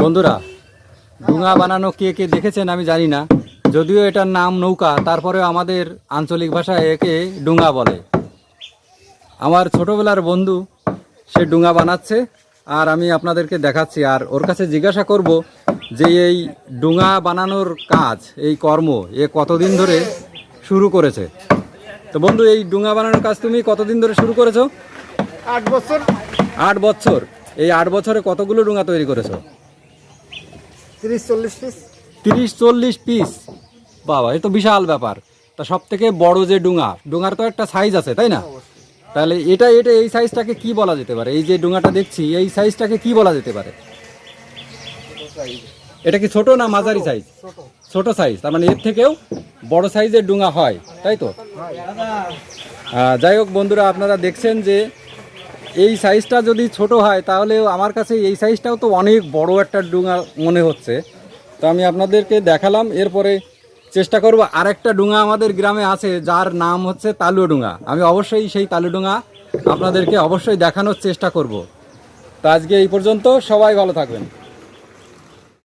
বন্ধুরা, ডুঙা বানানো কে কে দেখেছেন আমি জানি না, যদিও এটার নাম নৌকা, তারপরে আমাদের আঞ্চলিক ভাষায় একে ডুঙা বলে। আমার ছোটবেলার বন্ধু সে ডুঙা বানাচ্ছে আর আমি আপনাদেরকে দেখাচ্ছি, আর ওর কাছে জিজ্ঞাসা করব যে এই ডুঙা বানানোর কাজ, এই কর্ম এ কতদিন ধরে শুরু করেছে। তো বন্ধু, এই ডুঙা বানানোর কাজ তুমি কতদিন ধরে শুরু করেছো? 8 বছর। 8 বছর। এই 8 বছরে কতগুলো ডুঙা তৈরি করেছো? 30-40 পিস। 30-40 পিস? বাবা, এ তো বিশাল ব্যাপার। তা সব থেকে বড় যে ডুঙার তো একটা সাইজ আছে, তাই না? তাহলে এটা এই সাইজটাকে কি বলা যেতে পারে? এই যে ডুঙাটা দেখছি, এই সাইজটাকে কি বলা যেতে পারে? এটা কি ছোট না মাঝারি সাইজ? ছোট সাইজ। তার মানে এর থেকেও বড় সাইজের ডুঙা হয়, তাই তো? যাই হোক বন্ধুরা, আপনারা দেখছেন যে এই সাইজটা যদি ছোট হয়, তাহলে আমার কাছে এই সাইজটাও তো অনেক বড় একটা ডুঙা মনে হচ্ছে। তো আমি আপনাদেরকে দেখালাম, এরপরে চেষ্টা করব। আরেকটা ডুঙা আমাদের গ্রামে আছে যার নাম হচ্ছে তালুয়া ডুঙা। আমি অবশ্যই সেই তালু ডুঙা আপনাদেরকে অবশ্যই দেখানোর চেষ্টা করব। তো আজকে এই পর্যন্ত, সবাই ভালো থাকবেন।